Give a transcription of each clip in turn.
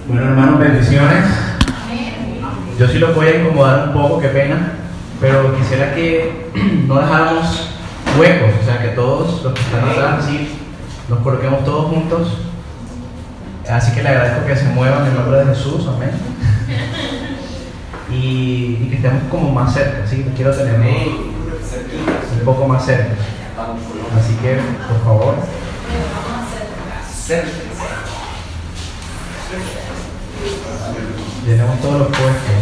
Bueno, hermanos, bendiciones. Yo sí los voy a incomodar un poco, qué pena, pero quisiera que no dejáramos huecos, o sea, que todos los que están atrás, así, nos coloquemos todos juntos. Así que le agradezco que se muevan en el nombre de Jesús, amén. Y que estemos como más cerca, ¿sí? Quiero tenernos un poco más cerca. Así que, por favor, llenemos todos los puestos.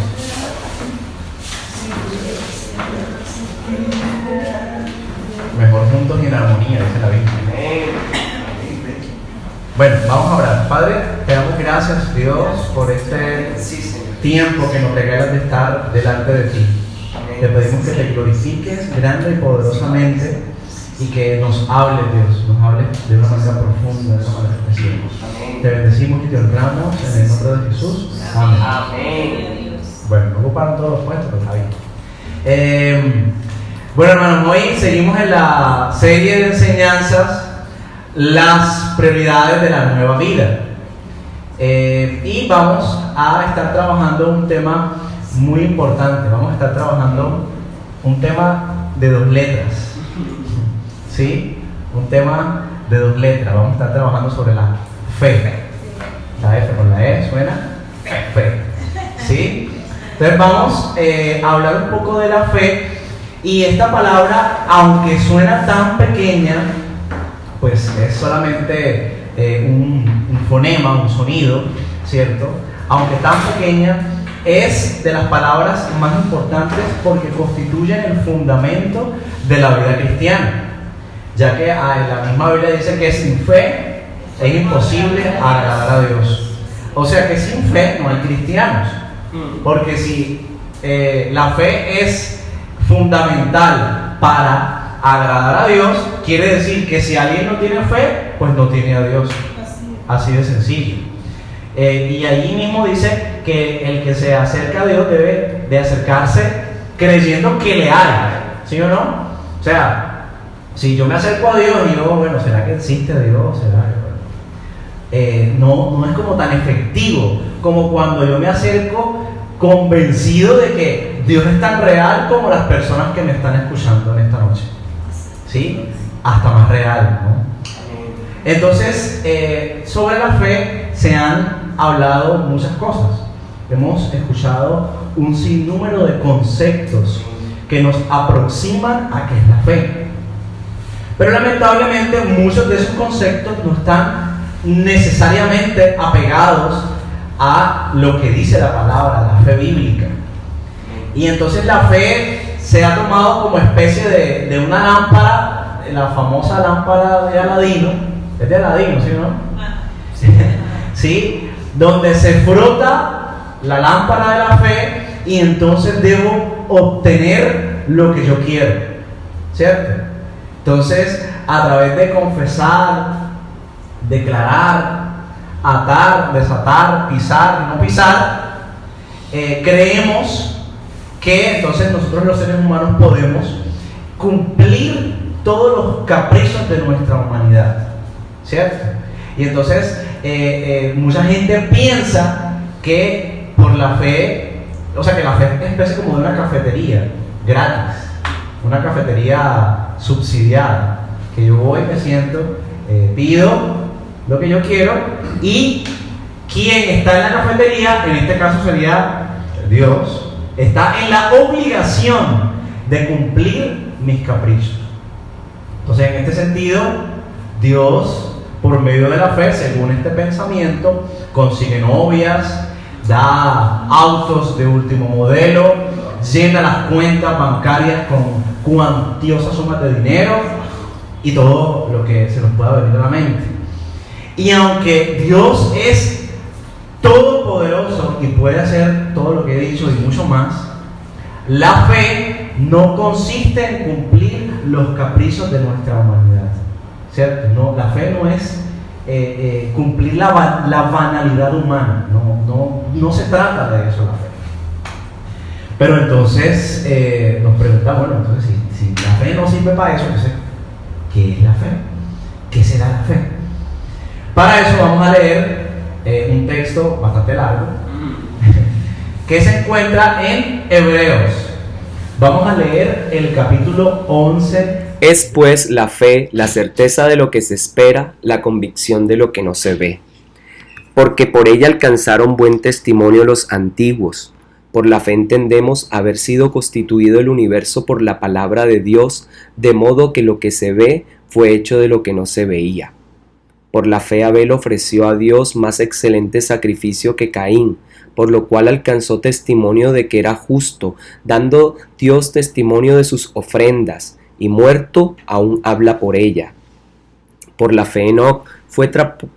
Mejor juntos y en armonía, dice la Biblia. Bueno, vamos a orar. Padre, te damos gracias, Dios, por este tiempo que nos regalas de estar delante de ti. Te pedimos que te glorifiques grande y poderosamente y que nos hables, Dios, nos hables de una manera profunda, de una manera especial. Te bendecimos y te honramos en el nombre de Jesús. Amén. Bueno, no ocuparon todos los puestos, pero está bien. Bueno, hermanos, hoy seguimos en la serie de enseñanzas las prioridades de la nueva vida. Y vamos a estar trabajando un tema muy importante. Vamos a estar trabajando un tema de 2 letras. ¿Sí? Un tema de 2 letras. Vamos a estar trabajando sobre la fe. La F con la E suena fe. ¿Sí? Entonces vamos a hablar un poco de la fe. Y esta palabra, aunque suena tan pequeña, pues es solamente un fonema, un sonido, ¿cierto? Aunque tan pequeña, es de las palabras más importantes porque constituyen el fundamento de la vida cristiana, ya que la misma Biblia dice que sin fe es imposible agradar a Dios. O sea que sin fe no hay cristianos, porque si la fe es fundamental para agradar a Dios, quiere decir que si alguien no tiene fe, pues no tiene a Dios. Así de sencillo. Y allí mismo dice que el que se acerca a Dios debe de acercarse creyendo que le hay, ¿sí o no? O sea, si yo me acerco a Dios y yo, bueno, ¿será que existe Dios? ¿Será que no es como tan efectivo como cuando yo me acerco convencido de que Dios es tan real como las personas que me están escuchando en esta noche. ¿Sí? Hasta más real, ¿no? Entonces, sobre la fe se han hablado muchas cosas. Hemos escuchado un sinnúmero de conceptos que nos aproximan a qué es la fe. Pero lamentablemente muchos de esos conceptos no están necesariamente apegados a lo que dice la palabra, la fe bíblica. Y entonces la fe se ha tomado como especie de una lámpara, la famosa lámpara de Aladino. Es de Aladino, ¿sí o no? ¿Sí? Donde se frota la lámpara de la fe y entonces debo obtener lo que yo quiero, ¿cierto? Entonces, a través de confesar, declarar, atar, desatar, pisar, no pisar, creemos que entonces nosotros los seres humanos podemos cumplir todos los caprichos de nuestra humanidad, ¿cierto? Y entonces mucha gente piensa que por la fe, o sea que la fe es una especie como de una cafetería gratis, una cafetería subsidiada, que yo voy, me siento, pido lo que yo quiero y quien está en la cafetería, en este caso sería Dios, está en la obligación de cumplir mis caprichos. Entonces, en este sentido, Dios, por medio de la fe, según este pensamiento, consigue novias, da autos de último modelo, llena las cuentas bancarias con cuantiosas sumas de dinero y todo lo que se nos pueda venir a la mente. Y aunque Dios es todopoderoso y puede hacer todo lo que he dicho y mucho más, la fe no consiste en cumplir los caprichos de nuestra humanidad, ¿cierto? No, la fe no es cumplir la banalidad humana, no se trata de eso la fe. Pero entonces nos preguntamos, bueno, entonces si la fe no sirve para eso, entonces, ¿qué es la fe? ¿Qué será la fe? Para eso vamos a leer un texto bastante largo que se encuentra en Hebreos. Vamos a leer el capítulo 11. Es pues la fe, la certeza de lo que se espera, la convicción de lo que no se ve. Porque por ella alcanzaron buen testimonio los antiguos. Por la fe entendemos haber sido constituido el universo por la palabra de Dios, de modo que lo que se ve fue hecho de lo que no se veía. Por la fe Abel ofreció a Dios más excelente sacrificio que Caín, por lo cual alcanzó testimonio de que era justo, dando Dios testimonio de sus ofrendas, y muerto aún habla por ella. Por la fe Enoc fue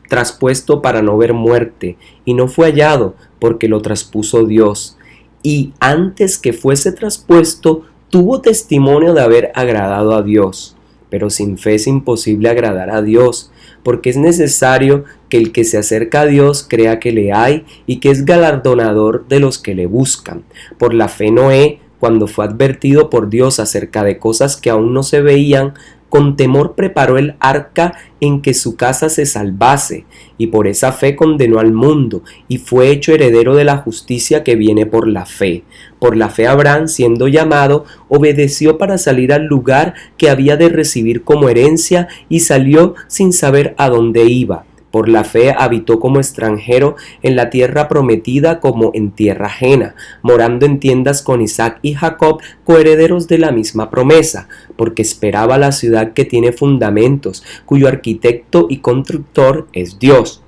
traspuesto para no ver muerte, y no fue hallado, porque lo traspuso Dios. Y antes que fuese traspuesto, tuvo testimonio de haber agradado a Dios. Pero sin fe es imposible agradar a Dios, porque es necesario que el que se acerca a Dios crea que le hay y que es galardonador de los que le buscan. Por la fe Noé, cuando fue advertido por Dios acerca de cosas que aún no se veían, con temor preparó el arca en que su casa se salvase, y por esa fe condenó al mundo, y fue hecho heredero de la justicia que viene por la fe. Por la fe Abraham, siendo llamado, obedeció para salir al lugar que había de recibir como herencia, y salió sin saber a dónde iba. Por la fe habitó como extranjero en la tierra prometida como en tierra ajena, morando en tiendas con Isaac y Jacob, coherederos de la misma promesa, porque esperaba la ciudad que tiene fundamentos, cuyo arquitecto y constructor es Dios.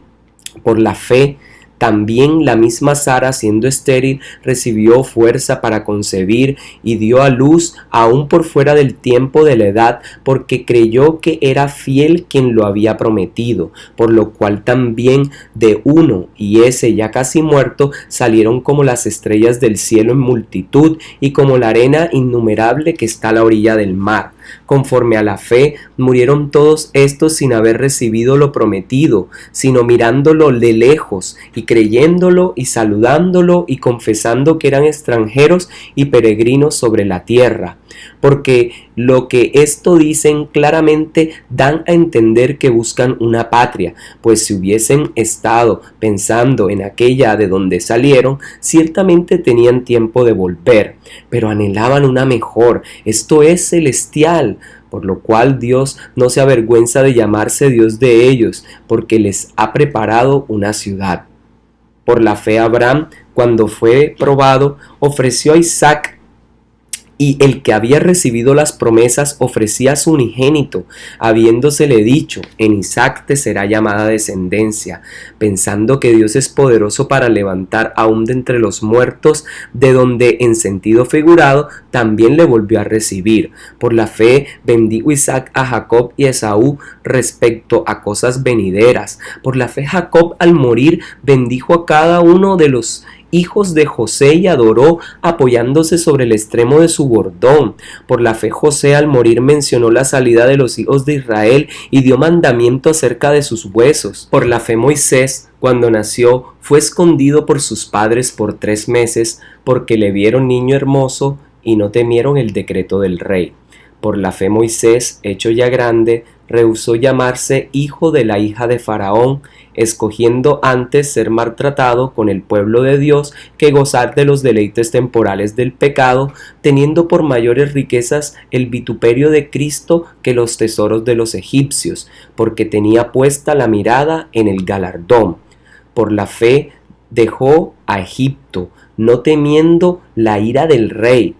Por la fe también la misma Sara, siendo estéril, recibió fuerza para concebir y dio a luz aún por fuera del tiempo de la edad, porque creyó que era fiel quien lo había prometido, por lo cual también de uno, y ese ya casi muerto, salieron como las estrellas del cielo en multitud y como la arena innumerable que está a la orilla del mar. Conforme a la fe, murieron todos estos sin haber recibido lo prometido, sino mirándolo de lejos y creyéndolo y saludándolo y confesando que eran extranjeros y peregrinos sobre la tierra. Porque lo que esto dicen claramente dan a entender que buscan una patria, pues si hubiesen estado pensando en aquella de donde salieron, ciertamente tenían tiempo de volver, pero anhelaban una mejor, esto es celestial, por lo cual Dios no se avergüenza de llamarse Dios de ellos, porque les ha preparado una ciudad. Por la fe Abraham, cuando fue probado, ofreció a Isaac, y el que había recibido las promesas ofrecía a su unigénito, habiéndosele dicho, en Isaac te será llamada descendencia, pensando que Dios es poderoso para levantar aún de entre los muertos, de donde en sentido figurado también le volvió a recibir. Por la fe bendijo Isaac a Jacob y a Esaú respecto a cosas venideras. Por la fe Jacob al morir bendijo a cada uno de los hijos de José y adoró apoyándose sobre el extremo de su bordón. Por la fe José al morir mencionó la salida de los hijos de Israel y dio mandamiento acerca de sus huesos. Por la fe Moisés, cuando nació, fue escondido por sus padres por 3 meses porque le vieron niño hermoso y no temieron el decreto del rey. Por la fe Moisés, hecho ya grande, rehusó llamarse hijo de la hija de Faraón, escogiendo antes ser maltratado con el pueblo de Dios que gozar de los deleites temporales del pecado, teniendo por mayores riquezas el vituperio de Cristo que los tesoros de los egipcios, porque tenía puesta la mirada en el galardón. Por la fe dejó a Egipto, no temiendo la ira del rey,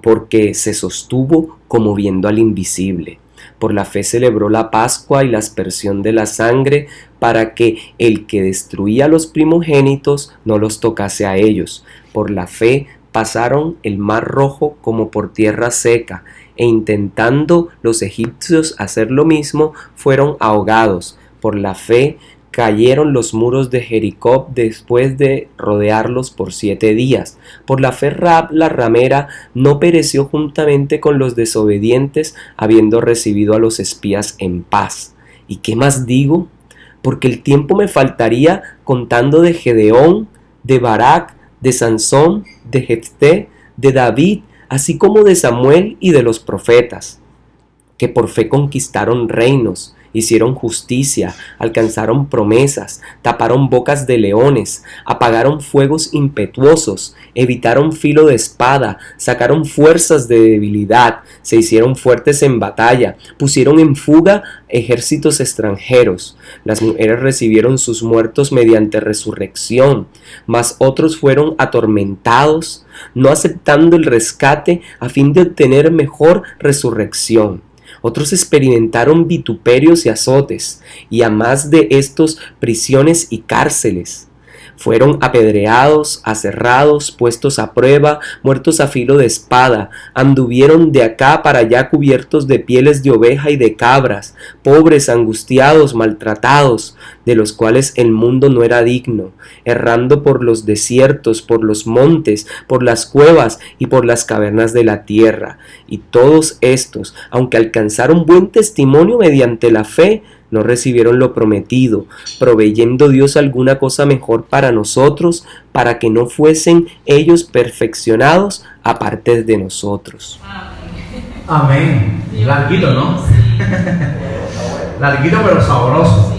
porque se sostuvo como viendo al invisible. Por la fe celebró la Pascua y la aspersión de la sangre, para que el que destruía a los primogénitos no los tocase a ellos. Por la fe pasaron el mar Rojo como por tierra seca, e intentando los egipcios hacer lo mismo, fueron ahogados. Por la fe cayeron los muros de Jericó después de rodearlos por 7 días. Por la fe Rahab la ramera no pereció juntamente con los desobedientes, habiendo recibido a los espías en paz. ¿Y qué más digo? Porque el tiempo me faltaría contando de Gedeón, de Barak, de Sansón, de Jefté, de David, así como de Samuel y de los profetas, que por fe conquistaron reinos, hicieron justicia, alcanzaron promesas, taparon bocas de leones, apagaron fuegos impetuosos, evitaron filo de espada, sacaron fuerzas de debilidad, se hicieron fuertes en batalla, pusieron en fuga ejércitos extranjeros. Las mujeres recibieron sus muertos mediante resurrección, mas otros fueron atormentados, no aceptando el rescate a fin de obtener mejor resurrección. Otros experimentaron vituperios y azotes, y a más de estos prisiones y cárceles. Fueron apedreados, aserrados, puestos a prueba, muertos a filo de espada, anduvieron de acá para allá cubiertos de pieles de oveja y de cabras, pobres, angustiados, maltratados, de los cuales el mundo no era digno, errando por los desiertos, por los montes, por las cuevas y por las cavernas de la tierra. Y todos estos, aunque alcanzaron buen testimonio mediante la fe, no recibieron lo prometido, proveyendo Dios alguna cosa mejor para nosotros, para que no fuesen ellos perfeccionados aparte de nosotros. Amén. Larguito, ¿no? Larguito pero sabroso.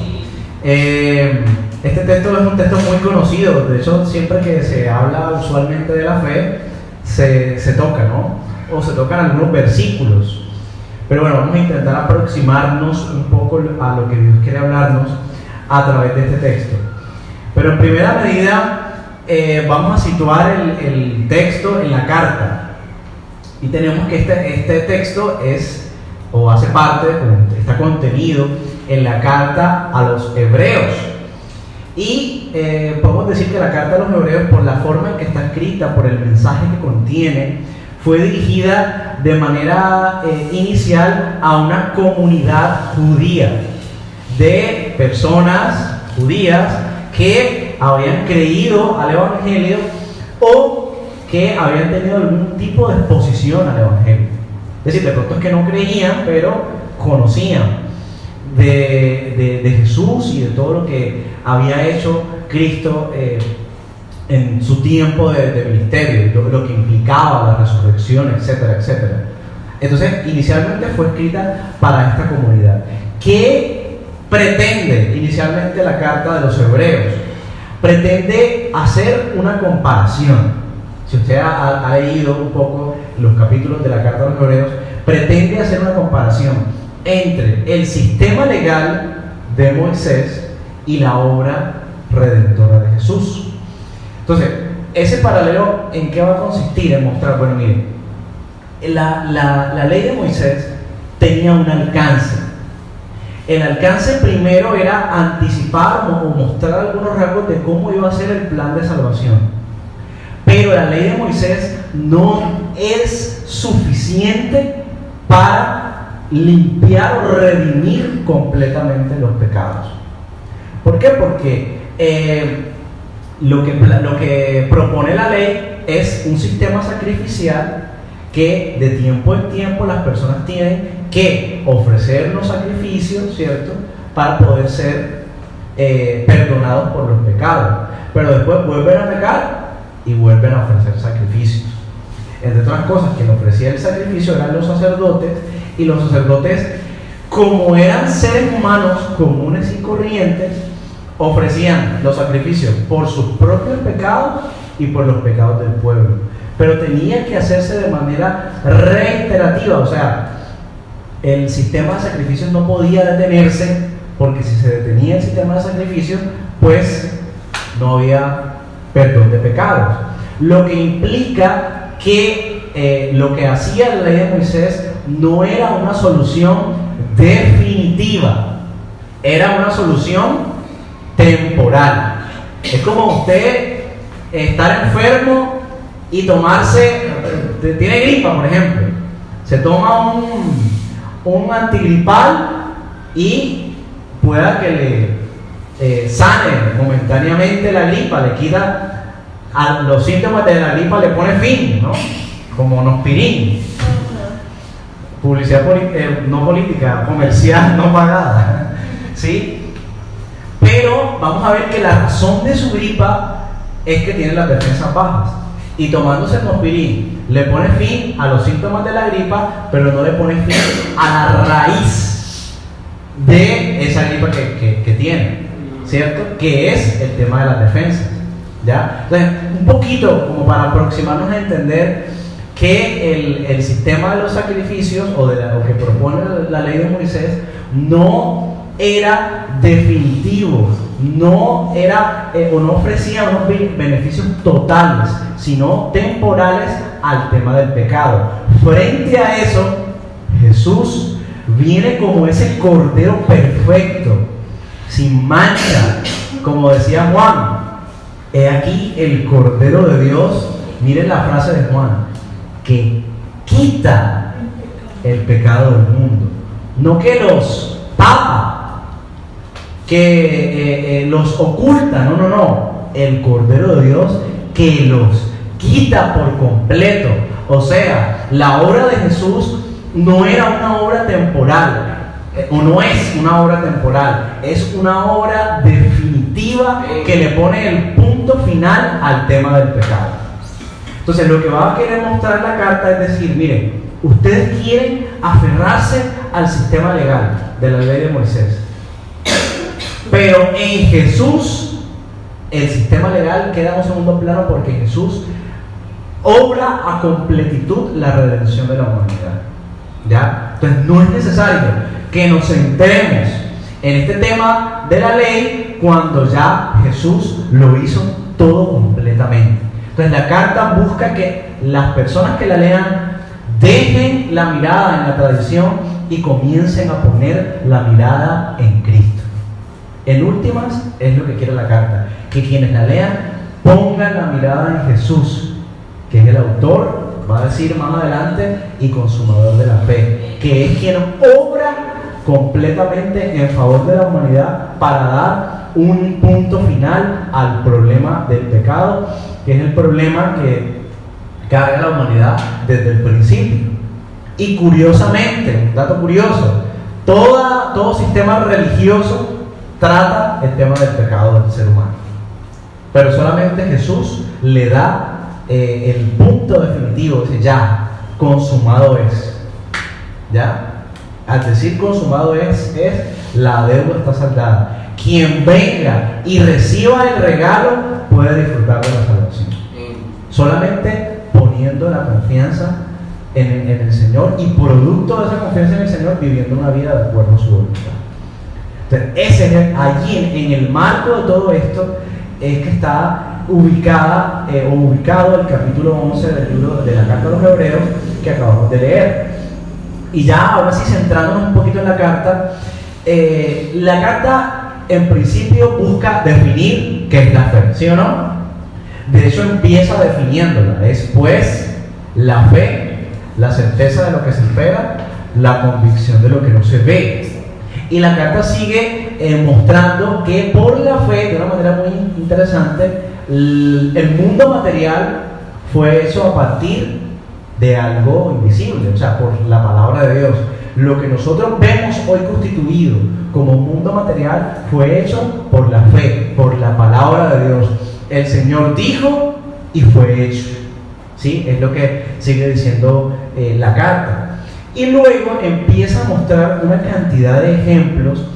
Este texto es un texto muy conocido. De hecho, siempre que se habla usualmente de la fe, se toca, ¿no? O se tocan algunos versículos. Pero bueno, vamos a intentar aproximarnos un poco a lo que Dios quiere hablarnos a través de este texto. Pero en primera medida vamos a situar el texto en la carta. Y tenemos que este texto es, o hace parte, está contenido en la carta a los hebreos. Y podemos decir que la carta a los hebreos, por la forma en que está escrita, por el mensaje que contiene, fue dirigida de manera inicial a una comunidad judía de personas judías que habían creído al Evangelio o que habían tenido algún tipo de exposición al Evangelio. Es decir, de pronto es que no creían, pero conocían de Jesús y de todo lo que había hecho Cristo en su tiempo de ministerio, lo que implicaba la resurrección, etcétera, etcétera. Entonces, inicialmente fue escrita para esta comunidad. ¿Qué pretende inicialmente la carta de los hebreos? Pretende hacer una comparación. Si usted ha leído un poco los capítulos de la carta de los hebreos, pretende hacer una comparación entre el sistema legal de Moisés y la obra redentora de Jesús. Entonces, ese paralelo, ¿en qué va a consistir? En mostrar, bueno, miren, la ley de Moisés tenía un alcance. El alcance primero era anticipar o mostrar algunos rasgos de cómo iba a ser el plan de salvación. Pero la ley de Moisés no es suficiente para limpiar o redimir completamente los pecados. ¿Por qué? Porque lo que propone la ley es un sistema sacrificial que de tiempo en tiempo las personas tienen que ofrecer los sacrificios, ¿cierto?, para poder ser perdonados por los pecados. Pero después vuelven a pecar y vuelven a ofrecer sacrificios. Entre otras cosas, quien ofrecía el sacrificio eran los sacerdotes, y los sacerdotes, como eran seres humanos comunes y corrientes, ofrecían los sacrificios por sus propios pecados y por los pecados del pueblo. Pero tenía que hacerse de manera reiterativa, o sea, el sistema de sacrificios no podía detenerse, porque si se detenía el sistema de sacrificios, pues no había perdón de pecados. Lo que implica que lo que hacía la ley de Moisés no era una solución definitiva, era una solución temporal. Es como usted estar enfermo y tomarse, tiene gripa, por ejemplo, se toma un antigripal y pueda que le sane momentáneamente la gripa, le quita a los síntomas de la gripa, le pone fin, ¿no? Como Nospirin. Publicidad no política, comercial, no pagada, ¿sí? Pero vamos a ver que la razón de su gripa es que tiene las defensas bajas. Y tomándose el Nospirin le pone fin a los síntomas de la gripa, pero no le pone fin a la raíz de esa gripa que tiene, ¿cierto? Que es el tema de las defensas, ¿ya? Entonces, un poquito como para aproximarnos a entender que el sistema de los sacrificios o de lo que propone la ley de Moisés no era definitivo, no era o no ofrecía unos beneficios totales, sino temporales al tema del pecado. Frente a eso, Jesús viene como ese cordero perfecto, sin mancha, como decía Juan. He aquí el cordero de Dios. Miren la frase de Juan, que quita el pecado del mundo, no que los tapa, que los oculta, no, el cordero de Dios que los quita por completo. O sea, la obra de Jesús no era una obra temporal, o no es una obra temporal, es una obra definitiva que le pone el punto final al tema del pecado. Entonces, lo que va a querer mostrar la carta es decir, miren, ustedes quieren aferrarse al sistema legal de la ley de Moisés, pero en Jesús el sistema legal queda en un segundo plano, porque Jesús obra a completitud la redención de la humanidad, ¿ya? Entonces no es necesario que nos centremos en este tema de la ley cuando ya Jesús lo hizo todo completamente. Entonces la carta busca que las personas que la lean dejen la mirada en la tradición y comiencen a poner la mirada en Cristo. En últimas, es lo que quiere la carta, que quienes la lean pongan la mirada en Jesús, que es el autor, va a decir más adelante, y consumador de la fe, que es quien obra completamente en favor de la humanidad para dar un punto final al problema del pecado, que es el problema que carga la humanidad desde el principio. Y curiosamente, un dato curioso, todo sistema religioso trata el tema del pecado del ser humano, pero solamente Jesús le da el punto definitivo, dice ya, consumado es, ya. Al decir consumado es la deuda está saldada. Quien venga y reciba el regalo puede disfrutar de la salvación, solamente poniendo la confianza en el Señor, y producto de esa confianza en el Señor viviendo una vida de acuerdo a su voluntad. Entonces, allí en el marco de todo esto es que está ubicado el capítulo 11 del libro de la carta a los Hebreos que acabamos de leer. Y ya ahora sí, centrándonos un poquito en la carta en principio busca definir qué es la fe, ¿sí o no? De hecho empieza definiéndola, es pues la fe, la certeza de lo que se espera, la convicción de lo que no se ve. Y la carta sigue mostrando que por la fe, de una manera muy interesante, el mundo material fue hecho a partir de algo invisible, o sea, por la palabra de Dios. Lo que nosotros vemos hoy constituido como mundo material fue hecho por la fe, por la palabra de Dios. El Señor dijo y fue hecho, ¿sí? Es lo que sigue diciendo la carta. Y luego empieza a mostrar una cantidad de ejemplos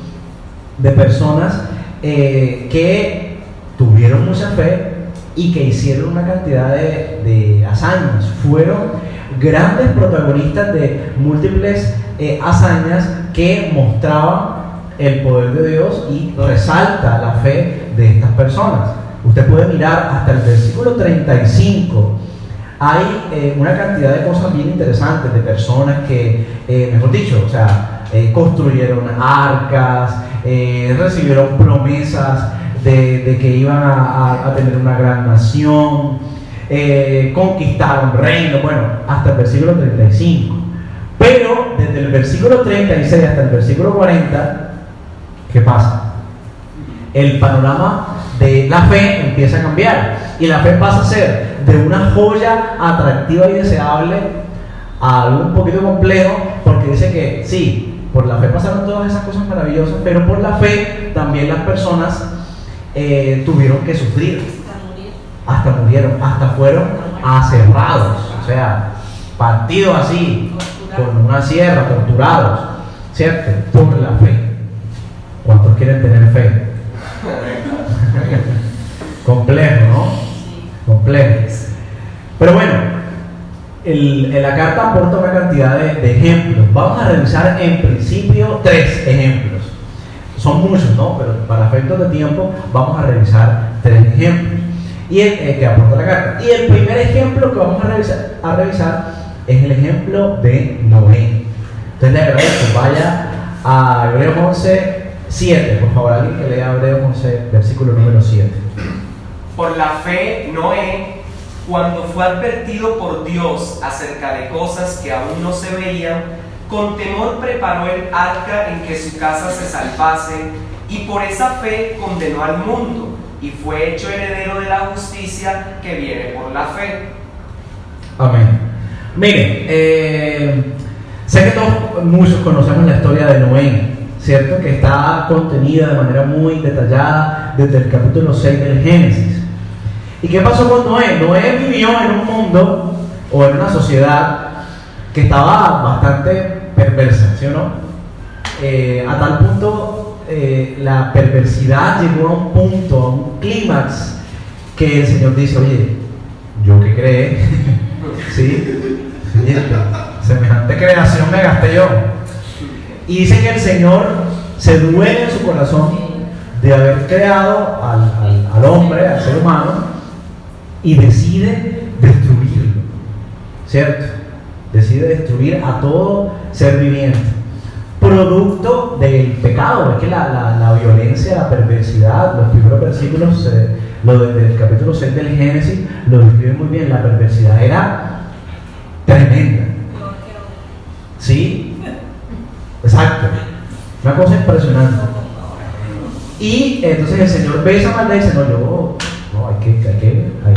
de personas que tuvieron mucha fe y que hicieron una cantidad de hazañas. Fueron grandes protagonistas de múltiples hazañas que mostraban el poder de Dios y resalta la fe de estas personas. Usted puede mirar hasta el versículo 35. Hay una cantidad de cosas bien interesantes de personas que, mejor dicho, o sea, construyeron arcas, recibieron promesas de que iban a tener una gran nación, conquistaron reinos, bueno, hasta el versículo 35. Pero desde el versículo 36 hasta el versículo 40, ¿qué pasa? El panorama de la fe empieza a cambiar y la fe pasa a ser de una joya atractiva y deseable a algo un poquito complejo, porque dice que sí, por la fe pasaron todas esas cosas maravillosas, pero por la fe también las personas tuvieron que sufrir, hasta murieron, hasta fueron aserrados, o sea, partidos así con una sierra, torturados, ¿cierto? Por la fe. quieren tener fe. Complejo, ¿no? Complejo. Pero bueno, la carta aporta una cantidad de ejemplos. Vamos a revisar en principio 3 ejemplos. Son muchos, ¿no? Pero para efectos de tiempo vamos a revisar 3 ejemplos y que aporta la carta. Y el primer ejemplo que vamos a revisar es el ejemplo de Noé. Entonces le agradezco, vaya a Hebreos 11, 7, por favor, alguien que lea Hebreos 11, versículo número 7. Por la fe, Noé, cuando fue advertido por Dios acerca de cosas que aún no se veían, con temor preparó el arca en que su casa se salvase, y por esa fe condenó al mundo, y fue hecho heredero de la justicia que viene por la fe. Amén. Miren, sé que muchos conocemos la historia de Noé, ¿cierto? Que está contenida de manera muy detallada desde el capítulo 6 del Génesis. ¿Y qué pasó con Noé? Noé vivió en un mundo o en una sociedad que estaba bastante perversa, ¿sí o no? A tal punto la perversidad llegó a un punto, a un clímax, que el Señor dice, oye, ¿yo qué creé? ¿Sí? Semejante creación me gasté yo. Y dice que el Señor se duele en su corazón de haber creado al hombre, al ser humano, y decide destruirlo, ¿cierto? Decide destruir a todo ser viviente, producto del pecado. Es que la violencia, la perversidad, los primeros versículos del capítulo 6 del Génesis lo describen muy bien. La perversidad era tremenda, ¿sí? Exacto, una cosa impresionante. Y entonces el Señor ve esa maldad y dice, no, hay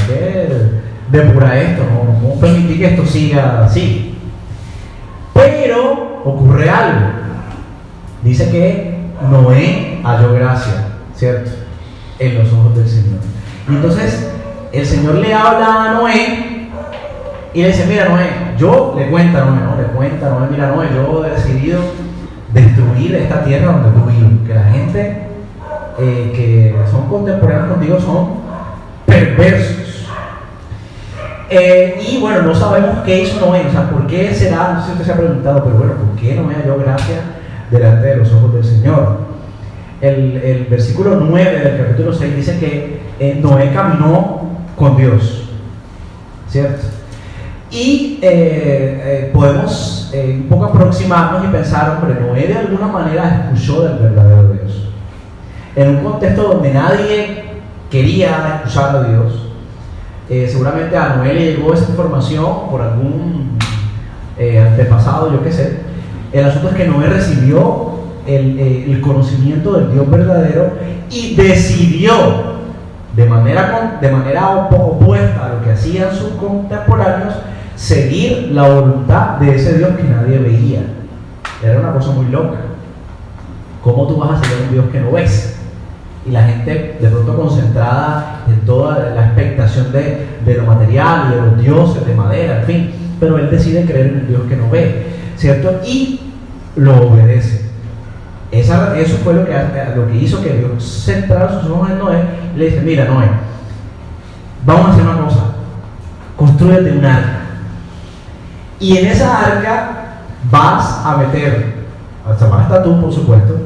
que depurar esto, no podemos permitir que esto siga así. Pero ocurre algo. Dice que Noé halló gracia, ¿cierto?, en los ojos del Señor. Y entonces el Señor le habla a Noé y le dice, mira Noé, le cuenta a Noé, mira Noé, yo he decidido destruir esta tierra donde tú vives, que la gente que son contemporáneos contigo son perversos. Y bueno, no sabemos qué hizo Noé, o sea, ¿por qué será? No sé si usted se ha preguntado, pero bueno, ¿por qué Noé halló gracia delante de los ojos del Señor? El versículo 9 del capítulo 6 dice que Noé caminó con Dios, ¿cierto? Y podemos un poco aproximarnos y pensar, hombre, Noé de alguna manera escuchó del verdadero Dios. En un contexto donde nadie quería escuchar a Dios, seguramente a Noé le llegó esa información por algún antepasado, yo qué sé. El asunto es que Noé recibió el conocimiento del Dios verdadero y decidió, de manera opuesta a lo que hacían sus contemporáneos, seguir la voluntad de ese Dios que nadie veía. Era una cosa muy loca. ¿Cómo tú vas a seguir a un Dios que no ves? Y la gente de pronto concentrada en toda la expectación de lo material y de los dioses de madera, en fin. Pero él decide creer en el Dios que no ve, ¿cierto? Y lo obedece. Eso fue lo que hizo que Dios centrara sus ojos en Noé y le dice, mira Noé, vamos a hacer una cosa, construyete un arca. Y en esa arca vas a meter, hasta vas a estar tú por supuesto,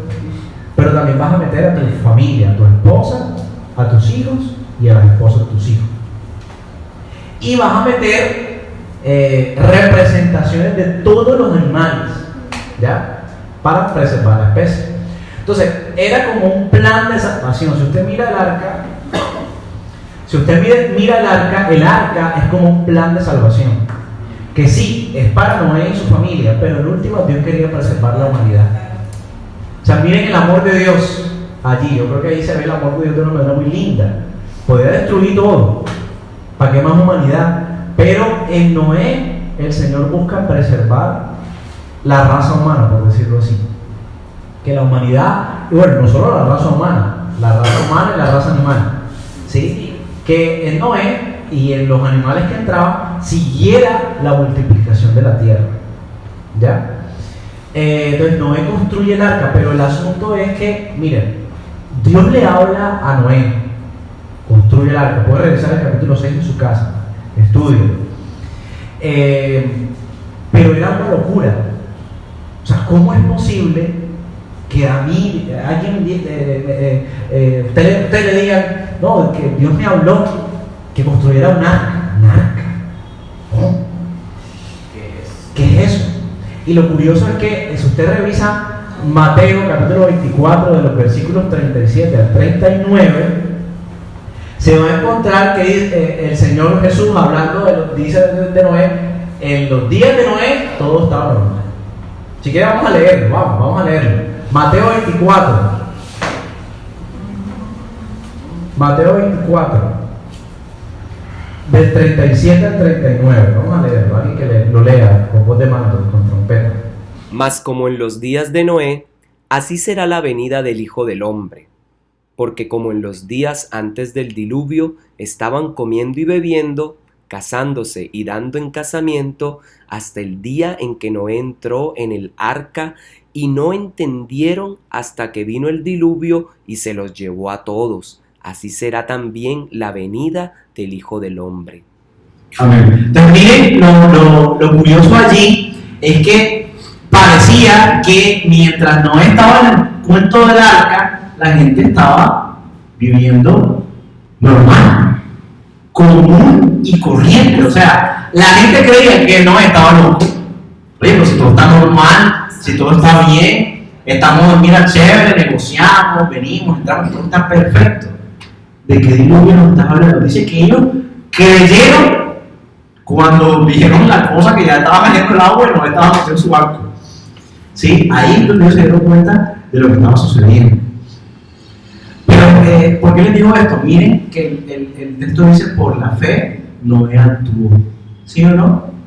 pero también vas a meter a tu familia, a tu esposa, a tus hijos y a las esposas de tus hijos. Y vas a meter representaciones de todos los animales, ¿ya?, para preservar la especie. Entonces, era como un plan de salvación. Si usted mira el arca, el arca es como un plan de salvación. Que sí, es para Noé y su familia, pero en último Dios quería preservar la humanidad. O sea, miren el amor de Dios allí. Yo creo que ahí se ve el amor de Dios de una manera muy linda. Podía destruir todo. ¿Para qué más humanidad? Pero en Noé el Señor busca preservar la raza humana, por decirlo así. Que la humanidad, y bueno, no solo la raza humana y la raza animal, ¿sí?, que en Noé y en los animales que entraban siguiera la multiplicación de la tierra, ¿ya? Entonces Noé construye el arca, pero el asunto es que, miren, Dios le habla a Noé, construye el arca. Puede revisar el capítulo 6 en su casa, estudio. Pero era una locura. O sea, ¿cómo es posible que a mí, alguien, usted le diga, no, que Dios me habló que construyera un arca? ¿Un arca? ¿No? ¿Qué es eso? Y lo curioso es que si usted revisa Mateo capítulo 24 de los versículos 37 al 39, se va a encontrar que el Señor Jesús hablando dice de Noé, en los días de Noé todo estaba normal. Si quieren vamos a leerlo, vamos a leerlo. Mateo 24, del 37 al 39, vamos a leerlo, alguien que lo lea con voz de mando, con trompeta. Mas como en los días de Noé, así será la venida del Hijo del Hombre. Porque como en los días antes del diluvio estaban comiendo y bebiendo, casándose y dando en casamiento, hasta el día en que Noé entró en el arca, y no entendieron hasta que vino el diluvio y se los llevó a todos. Así será también la venida del Hijo del Hombre. Amén. Entonces miren, lo curioso allí es que parecía que mientras Noé estaba en el cuento del arca, la gente estaba viviendo normal, común y corriente. O sea, la gente creía que Noé estaba loco. Oye, pero si todo está normal, si todo está bien, estamos, mira, chévere, negociamos, venimos, entramos, todo está perfecto. ¿De qué diluvio nos está hablando? Dice que ellos creyeron cuando vieron la cosa que ya estaba cayendo el agua y no estaban haciendo su barco. ¿Sí? Ahí es donde ellos se dieron cuenta de lo que estaba sucediendo. Pero, ¿por qué les digo esto? Miren que el texto dice, por la fe Noé actuó. ¿Sí o no?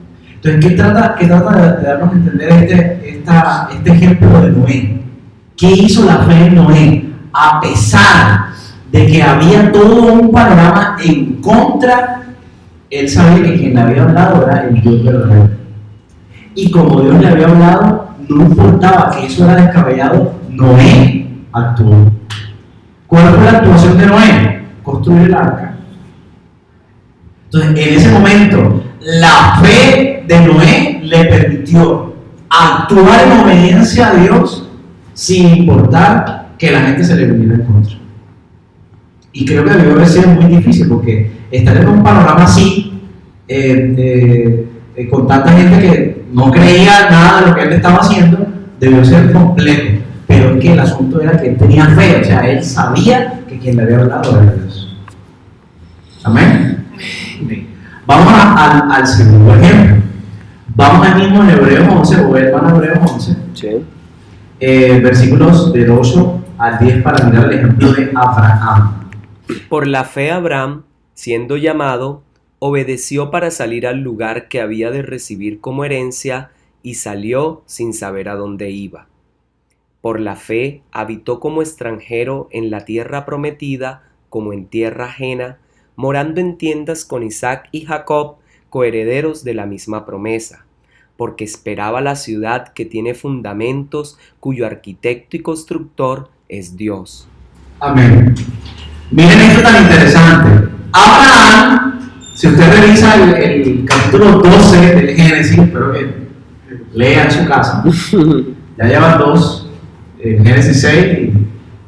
Entonces, ¿qué trata de darnos a entender este ejemplo de Noé? ¿Qué hizo la fe en Noé? A pesar de que había todo un panorama en contra, él sabía que quien le había hablado era el Dios verdadero. Y como Dios le había hablado, no importaba que eso era descabellado, Noé actuó. ¿Cuál fue la actuación de Noé? Construir el arca. Entonces, en ese momento, la fe de Noé le permitió actuar en obediencia a Dios sin importar que la gente se le viniera en contra. Y creo que debió haber sido muy difícil porque estar en un panorama así, con tanta gente que no creía nada de lo que él estaba haciendo, debió ser complejo. Pero es que el asunto era que él tenía fe, o sea, él sabía que quien le había hablado era Dios. Amén. Vamos al segundo ejemplo. Vamos ahí mismo en Hebreos 11, o van a Hebreos 11, Sí. Versículos del 8 al 10 para mirar el ejemplo de Abraham. Por la fe Abraham, siendo llamado, obedeció para salir al lugar que había de recibir como herencia y salió sin saber a dónde iba. Por la fe habitó como extranjero en la tierra prometida, como en tierra ajena, morando en tiendas con Isaac y Jacob, coherederos de la misma promesa, porque esperaba la ciudad que tiene fundamentos, cuyo arquitecto y constructor es Dios. Amén. Miren esto tan interesante. Abraham, si usted revisa el capítulo 12 del Génesis, espero que lea en su casa, ya llevan dos, Génesis 6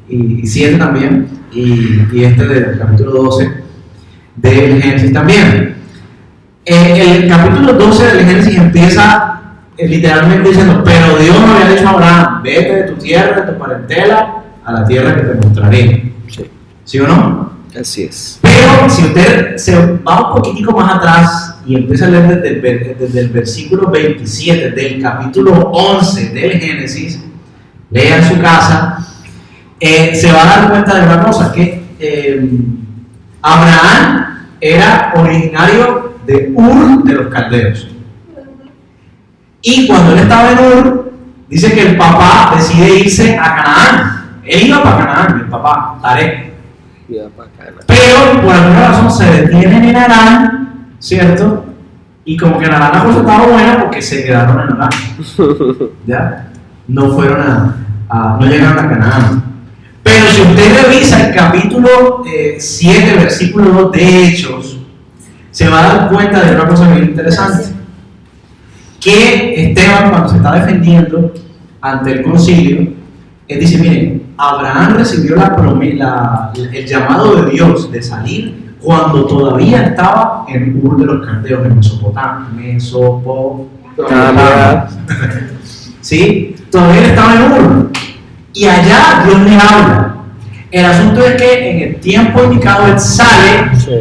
y 7 también, y este del capítulo 12 del Génesis también. El capítulo 12 del Génesis empieza literalmente diciendo, pero Dios me había dicho a Abraham, vete de tu tierra, de tu parentela, a la tierra que te mostraré. Sí. ¿Sí o no? Así es. Pero si usted se va un poquitico más atrás y empieza a leer desde el versículo 27 del capítulo 11 del Génesis, lea en su casa, se va a dar cuenta de una cosa, que Abraham era originario de Ur de los Caldeos. Y cuando él estaba en Ur, dice que el papá decide irse a Canaán. Él iba para Canaán, el papá, Tarek. Pero por alguna razón se detienen en Harán, ¿cierto? Y como que Harán la cosa estaba buena porque se quedaron en Harán. ¿Ya? No fueron no llegaron a Canaán. Pero si usted revisa el capítulo 7, versículo 2 de Hechos, se va a dar cuenta de una cosa bien interesante. Que Esteban, cuando se está defendiendo ante el concilio, él dice, miren, Abraham recibió el llamado de Dios de salir cuando todavía estaba en Ur de los Caldeos, en Mesopotamia. ¿Sí? Todavía estaba en Ur. Y allá Dios le habla. El asunto es que en el tiempo indicado él sale, sí.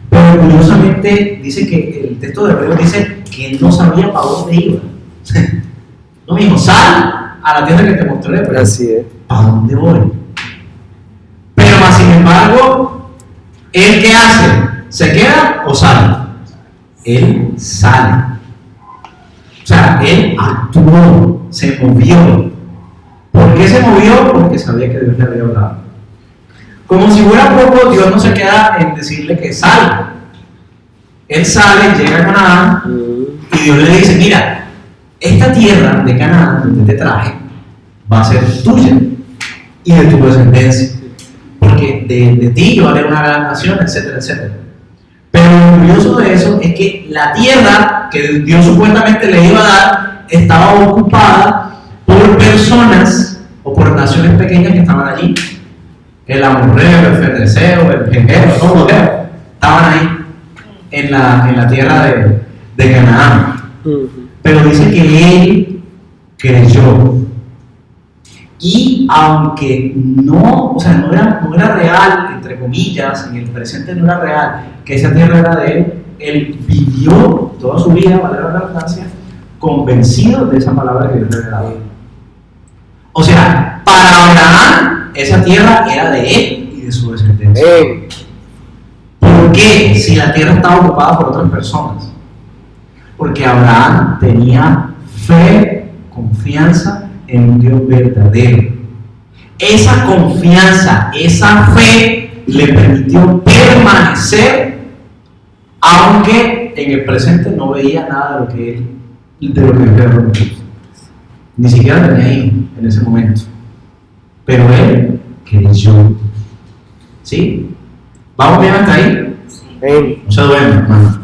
Pero curiosamente dice que el texto de Hebreos dice que él no sabía para dónde iba. No me dijo, sal a la tierra que te mostré, pero así es. ¿Para dónde voy? Pero más sin embargo, ¿él qué hace? ¿Se queda o sale? Él sale. O sea, él actuó, se movió. ¿Por qué se movió? Porque sabía que Dios le había hablado. Como si fuera poco, Dios no se queda en decirle que salga. Él sale, llega a Canaán y Dios le dice, mira, esta tierra de Canaán donde te traje va a ser tuya y de tu descendencia, porque de ti yo haré una gran nación, etcétera, etcétera. Pero lo curioso de eso es que la tierra que Dios supuestamente le iba a dar estaba ocupada por personas o por naciones pequeñas que estaban allí. El amorreo, el fetreceo, el jegueo, todos los estaban ahí en la tierra de Canaán. Pero dice que él creyó. Y aunque no era real, entre comillas, en el presente no era real, que esa tierra era de él vivió toda su vida, vale la redundancia, convencido de esa palabra que Dios le había dado. O sea, para Abraham, esa tierra era de él y de su descendencia. ¿Por qué? Si la tierra estaba ocupada por otras personas. Porque Abraham tenía fe, confianza en un Dios verdadero. Esa confianza, esa fe le permitió permanecer, aunque en el presente no veía nada de lo que Dios había prometido. Ni siquiera tenía hijos en ese momento. Pero él creyó. ¿Sí? ¿Vamos bien hasta ahí? No se duerme, hermano.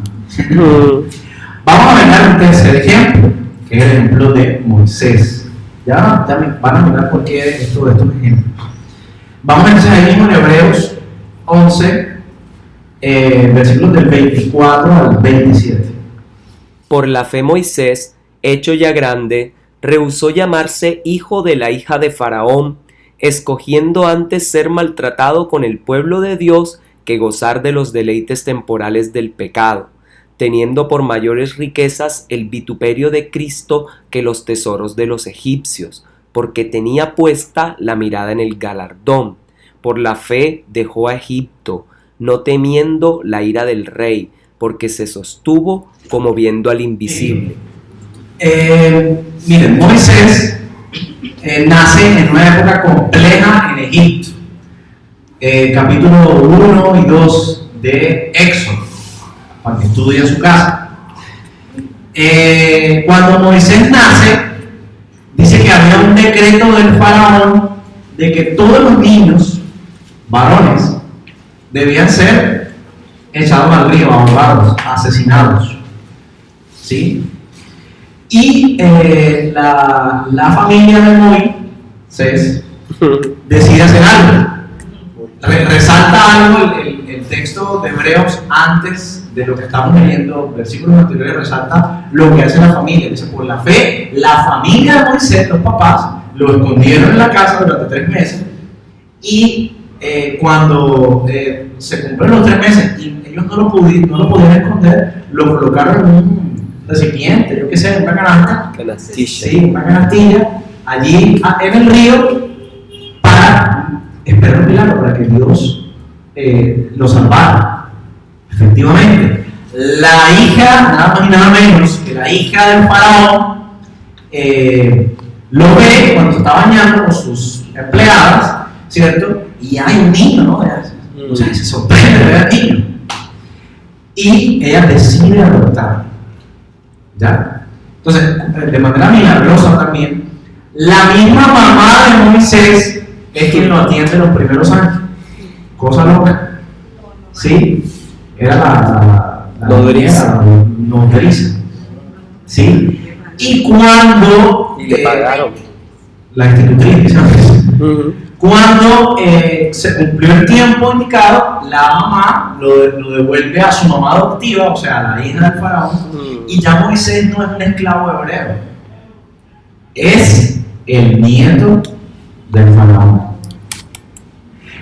Vamos a ver un tercer ejemplo, que es el ejemplo de Moisés. Ya me van a mirar por qué estos ejemplos. Vamos entonces ahí mismo en Hebreos 11, versículos del 24 al 27. Por la fe Moisés, hecho ya grande, rehusó llamarse hijo de la hija de Faraón, escogiendo antes ser maltratado con el pueblo de Dios que gozar de los deleites temporales del pecado, teniendo por mayores riquezas el vituperio de Cristo que los tesoros de los egipcios, porque tenía puesta la mirada en el galardón. Por la fe dejó a Egipto, no temiendo la ira del rey, porque se sostuvo como viendo al invisible. Miren, Moisés nace en una época compleja en Egipto. Capítulo 1 y 2 de Éxodo, para que estudie en su casa. Cuando Moisés nace, dice que había un decreto del faraón de que todos los niños, varones, debían ser echados al río, ahogados, asesinados. ¿Sí? Y la familia de Moisés decide hacer algo. Resalta algo el texto de Hebreos antes de lo que estamos leyendo, versículos anteriores, resalta lo que hace la familia. Dice, por la fe, la familia de Moisés, los papás, lo escondieron en la casa durante 3 meses y cuando se cumplieron los 3 meses y ellos no lo podían esconder, lo colocaron en un recipiente, yo qué sé, una canasta, sí, una canastilla, allí en el río, para esperar un milagro, para que Dios lo salvara. Efectivamente, la hija, nada más y nada menos que la hija del faraón, lo ve cuando se está bañando con sus empleadas, ¿cierto? Y hay un niño, ¿no? O sea, se sorprende de ver al niño. Y ella decide adoptarlo. ¿Ya? Entonces, de manera milagrosa también, la misma mamá de Moisés es quien lo atiende los primeros años. Cosa loca. ¿Sí? Era la Nodriza. nodriza. ¿Sí? Y cuando Y le pagaron. la institutriz, ¿sabes? Ujú. Cuando se cumplió el tiempo indicado, la mamá lo devuelve a su mamá adoptiva, o sea, a la hija del faraón, y ya Moisés no es un esclavo hebreo, es el nieto del faraón.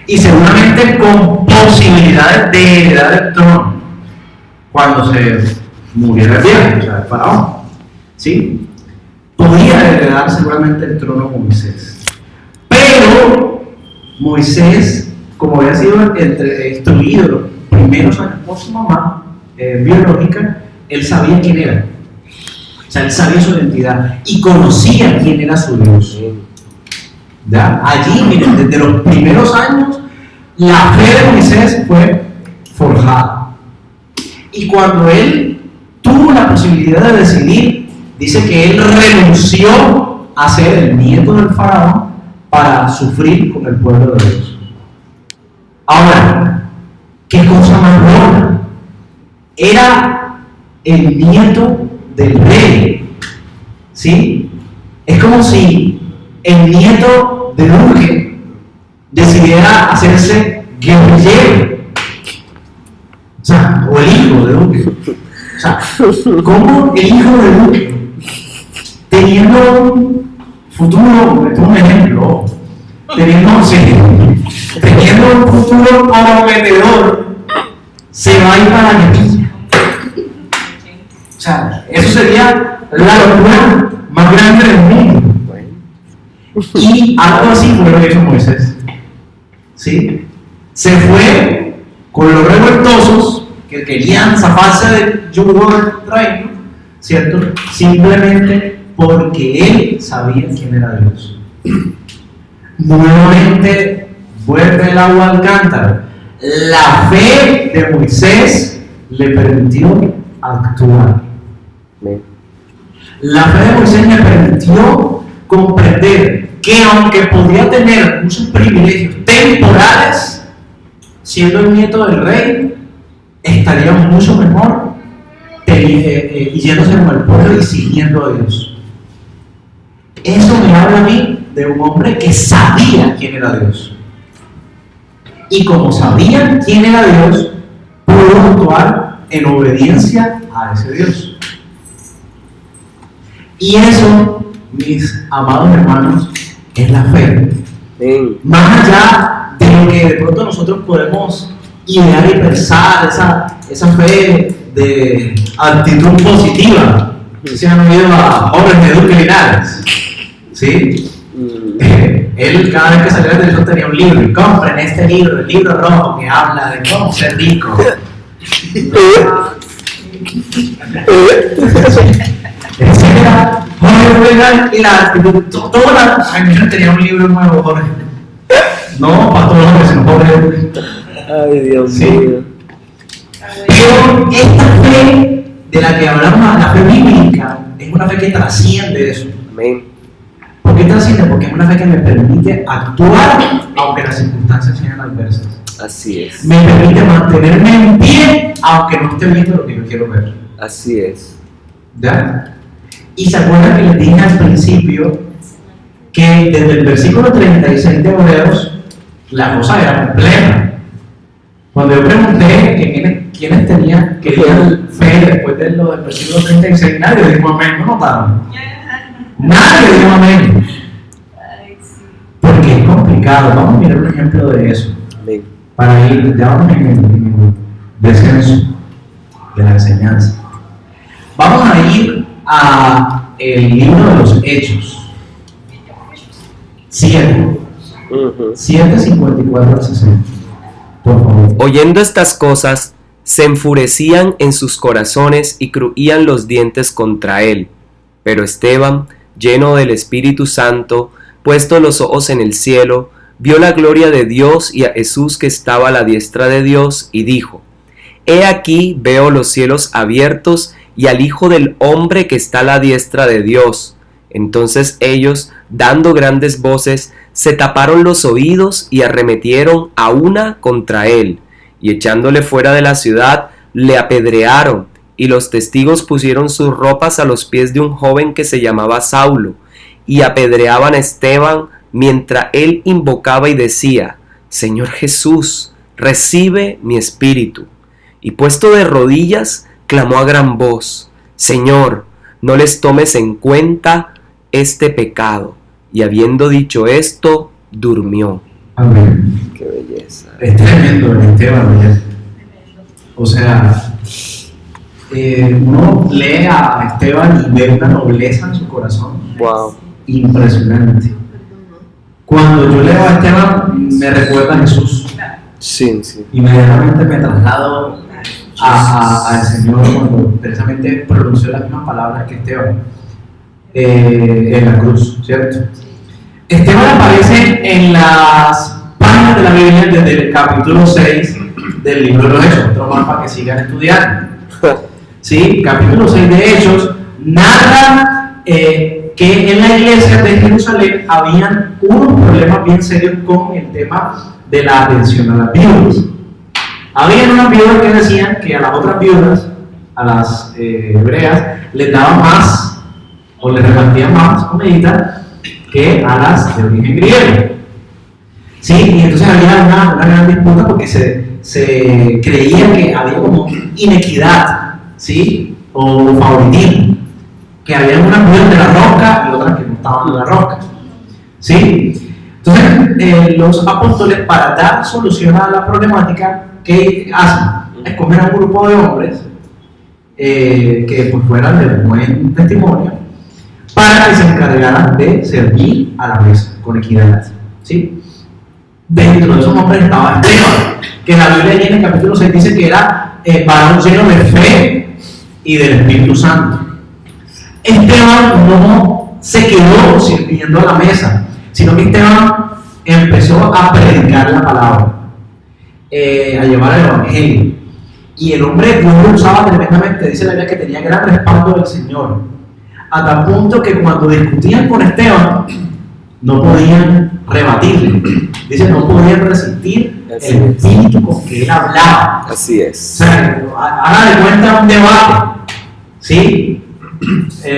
Y seguramente con posibilidades de heredar el trono cuando se muriera el viejo, o sea, el faraón. ¿Sí? Podría heredar seguramente el trono Moisés. Pero Moisés, como había sido instruido los primeros años por su mamá biológica, él sabía quién era. O sea, él sabía su identidad y conocía quién era su Dios. ¿Ya? Allí, miren, desde los primeros años, la fe de Moisés fue forjada. Y cuando él tuvo la posibilidad de decidir, dice que él renunció a ser el nieto del faraón para sufrir con el pueblo de Dios. Ahora, ¿qué cosa más buena? Era el nieto del rey. ¿Sí? Es como si el nieto de Duque decidiera hacerse guerrillero. O sea, o el hijo de Duque. O sea, ¿cómo el hijo de Duque, teniendo un futuro, tengo un ejemplo, teniendo un futuro prometedor, se va a ir para la guerrilla? O sea, eso sería la locura más grande del mundo. Y algo así fue lo que hizo Moisés. ¿Sí? Se fue con los revoltosos que querían zafarse del yugo del reino, ¿cierto? Simplemente porque él sabía quién era Dios. Nuevamente vuelve el agua al cántaro. La fe de Moisés le permitió actuar. La fe de Moisés le permitió comprender que aunque podía tener muchos privilegios temporales, siendo el nieto del rey, estaría mucho mejor yéndose con el pueblo y siguiendo a Dios. Eso me habla a mí de un hombre que sabía quién era Dios. Y como sabía quién era Dios, pudo actuar en obediencia a ese Dios. Y eso, mis amados hermanos, es la fe. Más allá de lo que de pronto nosotros podemos idear y pensar, esa fe de actitud positiva. Se han oído a hombres de Duque Linares, ¿sí? Él cada vez que salía de televisión tenía un libro, y compren este libro, el libro rojo que habla de cómo ser rico. Ese era Jorge, y la actitud, toda la... Ay, mira, tenía un libro nuevo, Jorge. No, para todos los hombres, sino Jorge. Ay, Dios mío. Pero esta fe de la que hablamos, la fe bíblica, es una fe que trasciende eso. Amén. ¿Por qué trasciende? Porque es una fe que me permite actuar aunque las circunstancias sean adversas. Así es. Me permite mantenerme en pie aunque no esté viendo lo que yo quiero ver. Así es. ¿Ya? Y se acuerdan que les dije al principio que desde el versículo 36 de Hebreos la cosa era compleja. Cuando yo pregunté que quiénes querían fe después de lo del versículo 36, nadie dijo amén, ¿no notaron? Nadie dijo amén. Porque es complicado. Vamos a mirar un ejemplo de eso. Amén. Para ir, ya vamos en el descenso de la enseñanza. Vamos a ir a el libro de los Hechos 7, 54 al 60. Por favor. Oyendo estas cosas, se enfurecían en sus corazones y crujían los dientes contra él. Pero Esteban, lleno del Espíritu Santo, puesto los ojos en el cielo, vio la gloria de Dios y a Jesús que estaba a la diestra de Dios, y dijo: He aquí veo los cielos abiertos y al Hijo del Hombre que está a la diestra de Dios. Entonces ellos, dando grandes voces, se taparon los oídos y arremetieron a una contra él, y echándole fuera de la ciudad, le apedrearon, y los testigos pusieron sus ropas a los pies de un joven que se llamaba Saulo, y apedreaban a Esteban mientras él invocaba y decía: Señor Jesús, recibe mi espíritu. Y puesto de rodillas, clamó a gran voz: Señor, no les tomes en cuenta este pecado. Y habiendo dicho esto, durmió. Amén. Qué belleza. Es tremendo el Esteban, ¿verdad? O sea, uno lee a Esteban y ve una nobleza en su corazón. Wow. Impresionante. Cuando yo leo a Esteban, me recuerda a Jesús. Sí, sí. Inmediatamente me traslado al Señor cuando precisamente pronunció las mismas palabras que Esteban en la cruz, ¿cierto? Esteban aparece en las páginas de la Biblia desde el capítulo 6 del libro de los Hechos, otro más para que sigan estudiando. ¿Sí? Capítulo 6 de Hechos narra que en la iglesia de Jerusalén habían unos problemas bien serios con el tema de la atención a las viudas. Había unas viudas que decían que a las otras viudas, a las hebreas, les daban más o les repartían más comidita que a las de origen griego. ¿Sí? Y entonces había una gran disputa porque se creía que había como inequidad, ¿sí? O favoritismo, que había unas viudas de la rosca y otras que no estaban en la rosca, ¿sí? Entonces los apóstoles, para dar solución a la problemática, ¿qué hacen? Escoger a un grupo de hombres que pues fueran de buen testimonio para que se encargaran de servir a la mesa con equidad, ¿sí? Dentro de esos hombres estaba Esteban, que la Biblia allí en el capítulo 6 dice que era varón lleno de fe y del Espíritu Santo. Esteban no se quedó sirviendo a la mesa, sino que Esteban empezó a predicar la palabra, a llevar el evangelio. Y el hombre Dios lo usaba tremendamente. Dice la Biblia que tenía gran respaldo del Señor, a tal punto que cuando discutían con Esteban no podían rebatirle. Dice, no podían resistir el espíritu con que él hablaba. Así es. O sea, haga de cuenta un debate, ¿sí?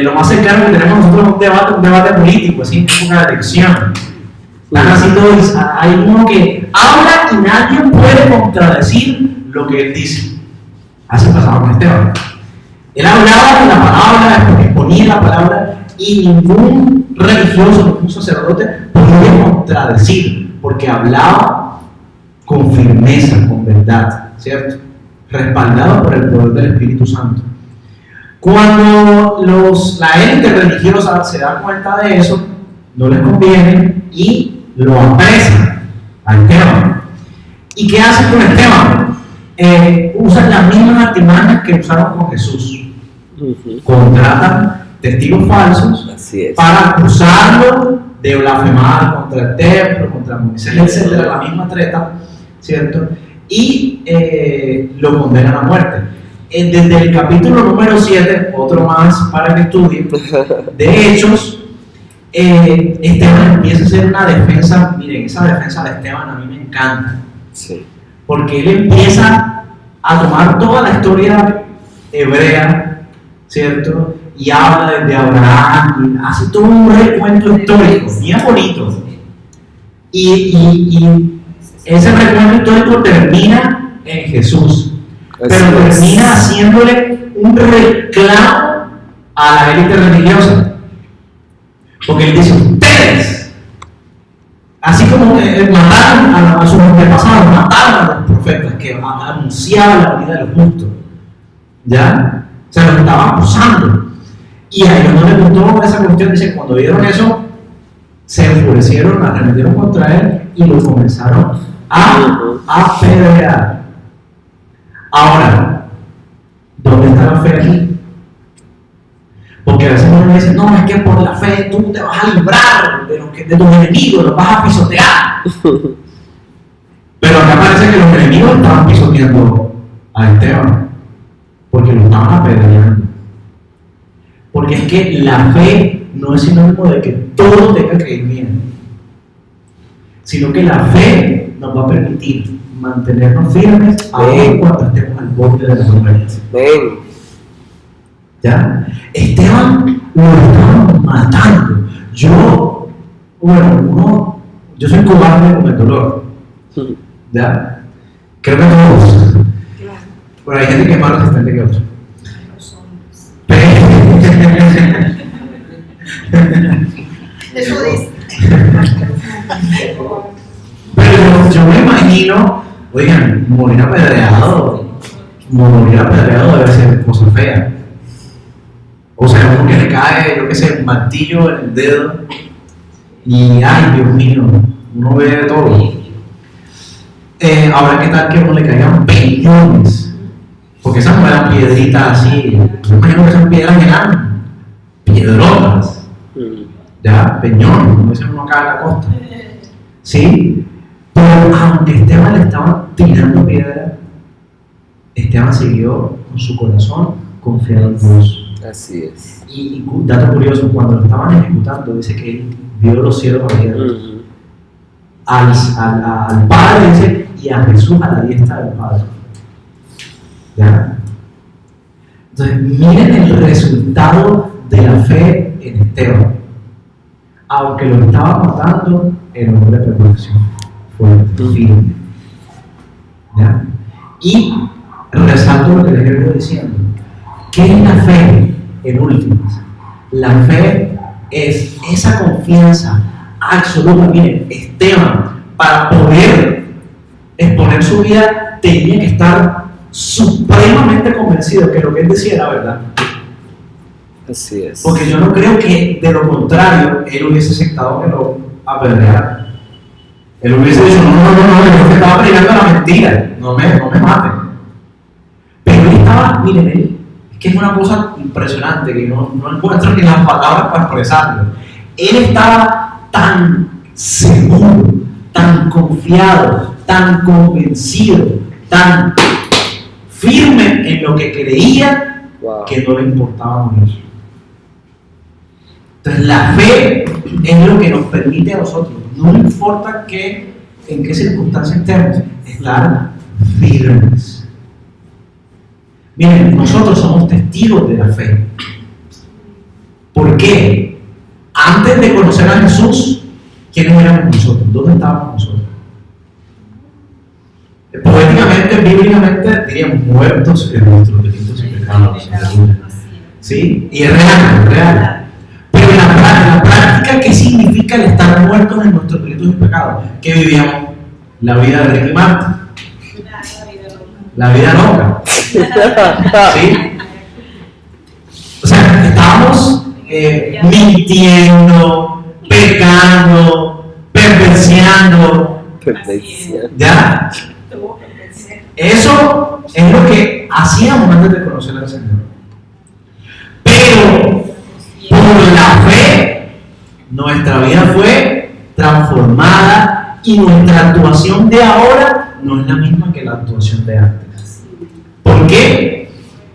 Lo más cercano que tenemos nosotros es un debate político, así, una elección. Están así todos, hay uno que habla y nadie puede contradecir lo que él dice. Así pasaba con Esteban. Él hablaba de la palabra, exponía la palabra y ningún religioso, ningún sacerdote podía contradecir, porque hablaba con firmeza, con verdad, ¿cierto? Respaldado por el poder del Espíritu Santo. Cuando la élite religiosa se da cuenta de eso, no les conviene y lo apresan a Esteban. ¿Y qué hacen con Esteban? Usan las mismas artimañas que usaron con Jesús. Contratan testigos falsos para acusarlo de blasfemar contra el templo, contra Moisés, etc., la misma treta, ¿cierto? Y lo condenan a muerte. Desde el capítulo número 7, otro más para que estudien, de Hechos, Esteban empieza a hacer una defensa. Miren, esa defensa de Esteban a mí me encanta, sí, porque él empieza a tomar toda la historia hebrea, ¿cierto? Y habla desde Abraham, y hace todo un recuento histórico, bien bonito. Y ese recuento histórico termina en Jesús, pero termina haciéndole un reclamo a la élite religiosa. Porque él dice, ustedes, así como mataron a sus antepasados, mataron a los profetas que anunciaban la venida de los justos, ¿ya? Se los estaban acusando. Y a ellos no les gustó esa cuestión. Dice, cuando vieron eso, se enfurecieron, arremetieron contra él y lo comenzaron a apedrear. Ahora, ¿dónde está la fe aquí? Porque a veces uno dice, no, es que por la fe tú te vas a librar de tus enemigos, los vas a pisotear. Pero acá parece que los enemigos estaban pisoteando a Esteban, porque lo estaban apedreando. Porque es que la fe no es sinónimo de que todo tenga que ir bien. sino que la fe nos va a permitir mantenernos firmes aún cuando estemos al borde de la muerte. ¿Ya? Esteban lo estaban matando. Yo soy cobarde con el dolor. ¿Ya? Creo que todos. Pero hay gente que es más resistente que otros. Eso dice. Pero yo me imagino, oigan, morir apedreado debe ser cosa fea. O sea, uno que le cae, yo qué sé, un martillo en el dedo y, ay, Dios mío, uno ve de todo. Ahora, ¿qué tal que uno le caigan peñones? Porque esas no eran piedritas así, yo imagino que esas piedras eran piedrotas. Ya, peñones, como dicen uno acá en la costa. ¿Sí? Pero aunque Esteban le estaban tirando piedras, Esteban siguió con su corazón confiado en Dios. Así es. Y dato curioso, cuando lo estaban ejecutando, dice que él vio los cielos abiertos. Al Padre, dice, y a Jesús a la diestra del Padre. ¿Ya? Entonces, miren el resultado de la fe en Esteban. Aunque lo estaba matando, el hombre permaneció fuerte, firme. ¿Ya? Y resalto lo que les he ido diciendo. ¿Qué es la fe? En últimas, la fe es esa confianza absoluta. Miren, Esteban, para poder exponer su vida, tenía que estar supremamente convencido que lo que él decía era verdad. Así es. Porque yo no creo que de lo contrario él hubiese aceptado que lo apedrearan. Él hubiese dicho, no, yo estaba predicando la mentira, no me maten. Pero él estaba, miren, es que es una cosa impresionante que no encuentro ni las palabras para expresarlo. Él estaba tan seguro, tan confiado, tan convencido, tan firme en lo que creía, que no le importaba morir. Entonces la fe es lo que nos permite a nosotros, no importa en qué circunstancias estemos, estar firmes. Miren, nosotros somos testigos de la fe. ¿Por qué? Antes de conocer a Jesús, ¿quiénes éramos nosotros? ¿Dónde estábamos nosotros? Poéticamente, bíblicamente, diríamos muertos en nuestros delitos y pecados. ¿Sí? Y es real. Pero en la práctica, ¿qué significa el estar muertos en nuestros delitos y pecados? ¿Qué vivíamos? La vida de Ricky Martin. La vida loca. ¿Sí? O sea, estábamos mintiendo, pecando, perverseando. ¿Ya? Eso es lo que hacíamos antes de conocer al Señor. Pero por la fe, nuestra vida fue transformada y nuestra actuación de ahora no es la misma que la actuación de antes. ¿Por qué?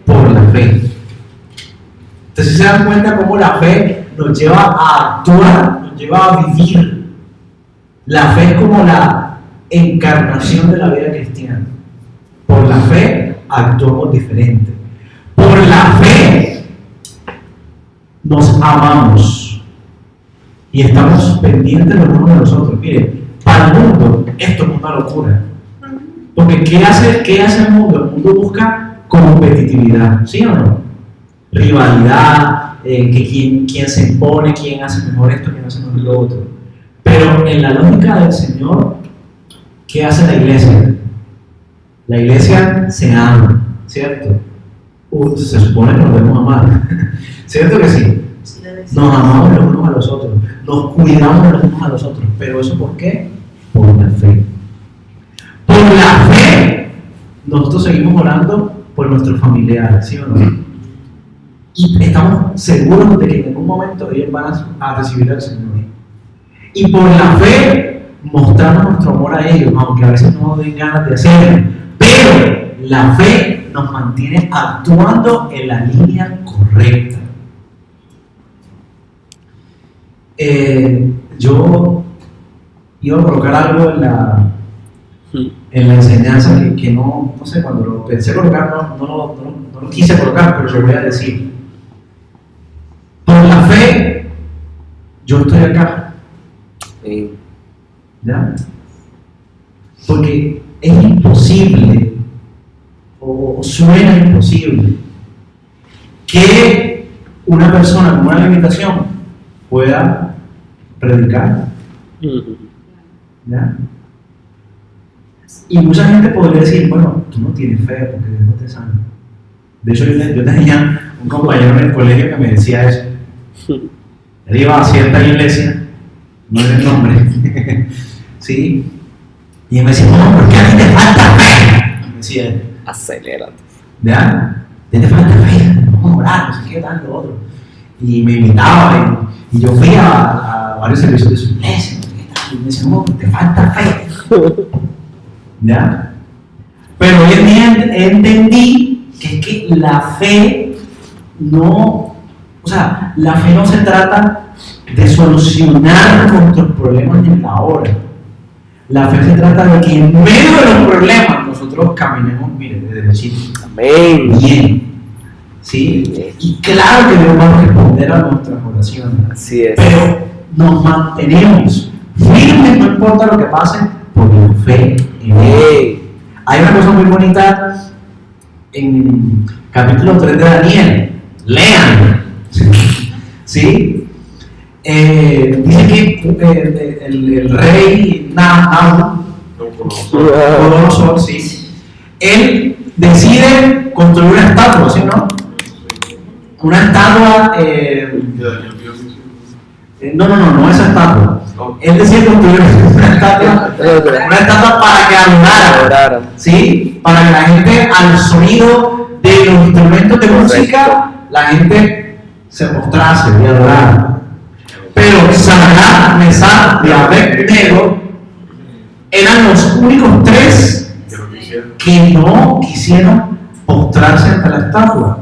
Por la fe. Entonces se dan cuenta cómo la fe nos lleva a actuar, nos lleva a vivir. La fe es como la encarnación de la vida cristiana. Por la fe actuamos diferente. Por la fe nos amamos y estamos pendientes los unos de los otros. Miren, para el mundo esto es una locura. Porque ¿qué hace el mundo? El mundo busca competitividad, ¿sí o no? Rivalidad, que quién se impone, quién hace mejor esto, quién hace mejor lo otro. Pero en la lógica del Señor, ¿qué hace la iglesia? La iglesia se ama, ¿cierto? Se supone que nos debemos amar, ¿cierto que sí? Nos amamos los unos a los otros, nos cuidamos los unos a los otros. ¿Pero eso por qué? Por la fe. Por la fe, nosotros seguimos orando por nuestros familiares, ¿sí o no? Y estamos seguros de que en algún momento ellos van a recibir al Señor. Y por la fe, mostramos nuestro amor a ellos, aunque a veces no nos den ganas de hacerlo. Pero la fe nos mantiene actuando en la línea correcta. iba a colocar algo en la enseñanza que no sé, cuando lo pensé colocar no lo quise colocar, pero lo voy a decir. Por la fe, yo estoy acá. ¿Ya? Porque es imposible, o suena imposible, que una persona con una limitación pueda predicar. ¿Ya? Y mucha gente podría decir, bueno, tú no tienes fe porque Dios no te sana. De hecho, yo tenía un compañero en el colegio que me decía eso. Él iba a cierta iglesia, no es el nombre, ¿sí? Y él me decía, no, porque a ti te falta fe. Me decía él. Acelérate. ¿Ya? Te falta fe, vamos a orar, no sé qué, tal, lo otro. Y me invitaba, y yo fui a varios servicios de su iglesia, no sé qué tal, y me decía, no, te falta fe. ¿Ya? Pero hoy en día entendí que es que la fe no, o sea, la fe no se trata de solucionar nuestros problemas en la hora. La fe se trata de que en medio de los problemas nosotros caminemos, mire, desde el sitio. Amén. Bien. ¿Sí? Y claro que Dios va a responder a nuestras oraciones. Así es. Pero nos mantenemos firmes, no importa lo que pase, por la fe en Él. Hay una cosa muy bonita en capítulo 3 de Daniel. Lean. ¿Sí? Dice que el rey Nabucodonosor, sí, él decide construir una estatua, ¿sí o no? Una estatua. No esa estatua. Él decide construir una estatua para que adoraran, ¿sí? Para que la gente, al sonido de los instrumentos de música, la gente se postrase y adorara. Pero Sadrach, Mesach y Abednego eran los únicos tres que no quisieron postrarse ante la estatua.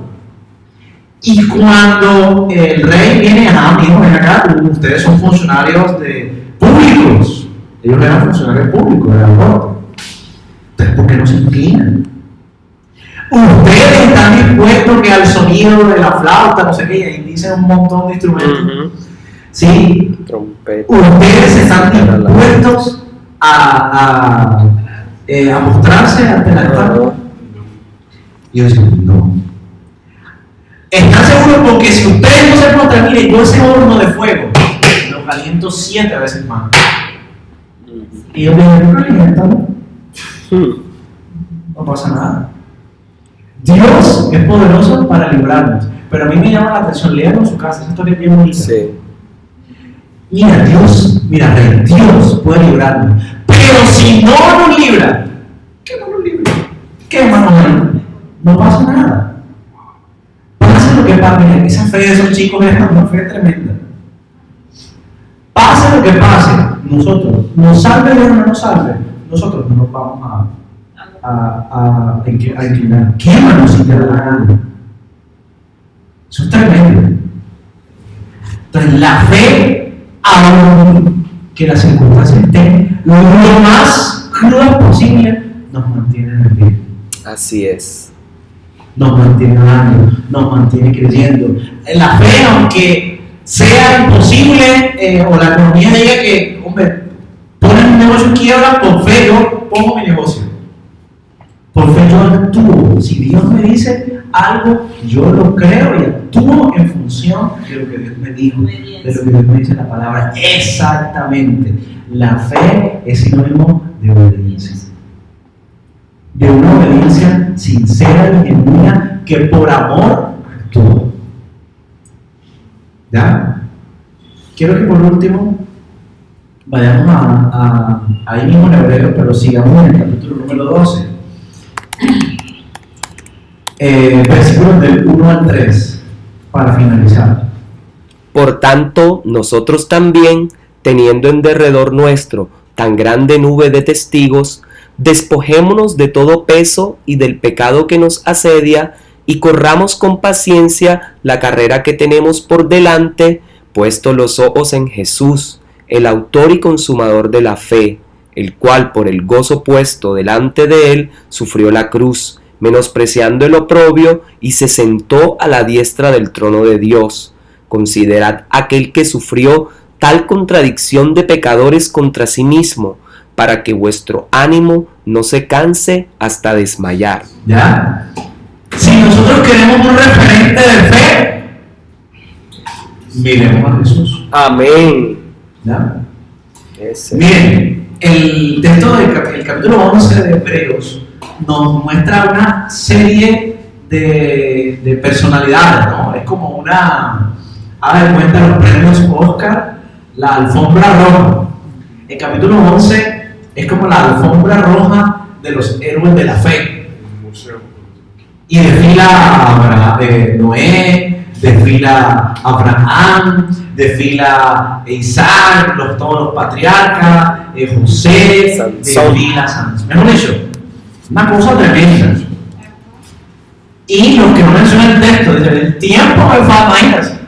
Y cuando el rey viene, amigo, ven acá, ustedes son funcionarios públicos. Ellos eran funcionarios públicos de la corte. Entonces, ¿por qué no se inclinan? Ustedes están dispuestos que al sonido de la flauta, no sé qué, y ahí dicen un montón de instrumentos. ¿Sí? Trompeta. Ustedes están dispuestos a mostrarse ante la estatua. Y yo digo, no. ¿Están seguros? Porque si ustedes no se postran, miren, yo ese horno de fuego lo caliento 7 veces más. Y yo me digo, no caliéntalo. No pasa nada. Dios es poderoso para librarnos. Pero a mí me llama la atención, leerlo en su casa, esa historia es bien bonita. Sí. Mira, Rey, Dios puede librarnos. Pero si no nos libra, ¿qué no nos libra? ¿Qué hermano? No pasa nada. Pase lo que pase, miren, esa fe de esos chicos es una fe tremenda. Pase lo que pase, nosotros, nos salve Dios o no nos salve, nosotros no nos vamos a inclinar. Quémanos si te da la gana. Eso es tremendo. Entonces, la fe, aun que las circunstancias estén lo más crudas posible, nos mantiene en pie. Así es. Nos mantiene orando, nos mantiene creyendo. La fe, aunque sea imposible, o la economía diga que, hombre, ponen un negocio en quiebra, por fe yo pongo mi negocio. Por fe yo actúo. Si Dios me dice algo, yo lo creo y actúo en función de lo que Dios me dijo, de lo que Dios me dice en la palabra. Exactamente. La fe es sinónimo de obediencia. De una obediencia sincera y genuina que por amor actúa. ¿Ya? Quiero que por último vayamos ahí mismo en Hebreos, pero sigamos en el capítulo número 12. Versículos del 1 al 3, para finalizar. Por tanto, nosotros también, teniendo en derredor nuestro tan grande nube de testigos, despojémonos de todo peso y del pecado que nos asedia, y corramos con paciencia la carrera que tenemos por delante, puesto los ojos en Jesús, el autor y consumador de la fe, el cual por el gozo puesto delante de él sufrió la cruz, menospreciando el oprobio, y se sentó a la diestra del trono de Dios. Considerad aquel que sufrió tal contradicción de pecadores contra sí mismo, para que vuestro ánimo no se canse hasta desmayar. ¿Ya? Si nosotros queremos un referente de fe, miremos a Jesús. Amén. ¿Ya? Ese. Miren, el texto del capítulo 11 de Hebreos nos muestra una serie de personalidades, ¿no? Es como una, haga de cuenta los premios Oscar, la alfombra roja. El capítulo 11 es como la alfombra roja de los héroes de la fe. Y desfila Noé, desfila Abraham, desfila Isaac, todos los patriarcas, José, desfila Sansón. Mejor dicho, una cosa tremenda. Y los que no mencionan el texto, dicen, el tiempo me falta, imagínense.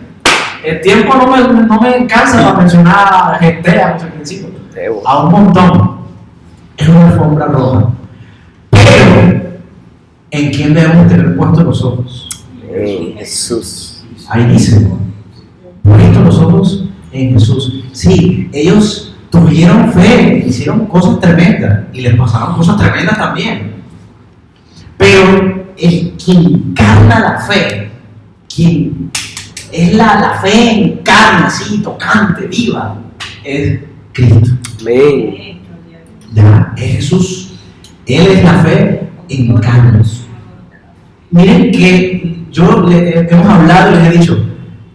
El tiempo no me alcanza para mencionar a gente, a los principios, a un montón. Es una alfombra roja. Pero, ¿en quién debemos tener puestos los ojos? En Jesús. Ahí dice, puestos los ojos en Jesús. Sí, ellos tuvieron fe, hicieron cosas tremendas y les pasaron cosas tremendas también. Pero el que encarna la fe, quien es la fe en carne, así, tocante, viva, es Cristo. Amén. Ya, es Jesús. Él es la fe en carne. Miren que hemos hablado y les he dicho,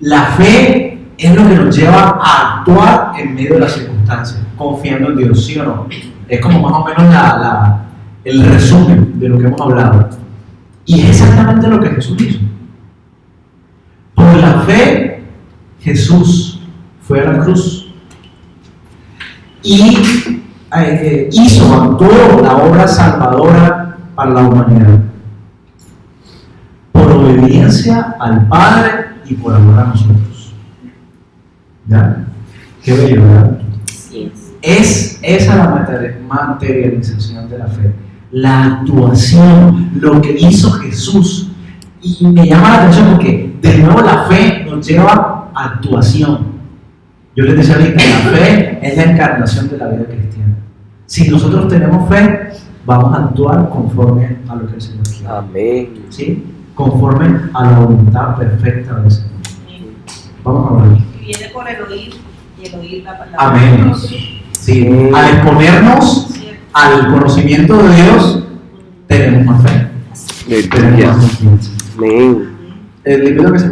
la fe es lo que nos lleva a actuar en medio de las circunstancias, confiando en Dios, ¿sí o no? Es como más o menos el resumen de lo que hemos hablado. Y es exactamente lo que Jesús hizo. Por la fe, Jesús fue a la cruz y actuó la obra salvadora para la humanidad. Por obediencia al Padre y por amor a nosotros. ¿Ya? Qué bello, ¿verdad? Es esa la materialización de la fe. La actuación, lo que hizo Jesús. Y me llama la atención porque de nuevo la fe nos lleva a actuación. Yo les decía ahorita, la fe es la encarnación de la vida cristiana. Si nosotros tenemos fe, vamos a actuar conforme a lo que el Señor quiere. Amén. ¿Sí? Conforme a la voluntad perfecta del Señor. Vamos a ver. Viene por el oír y el oír la palabra. Amén. Sí. Al exponernos al conocimiento de Dios, tenemos más fe. Tenemos más confianza. Amén. Le pido que se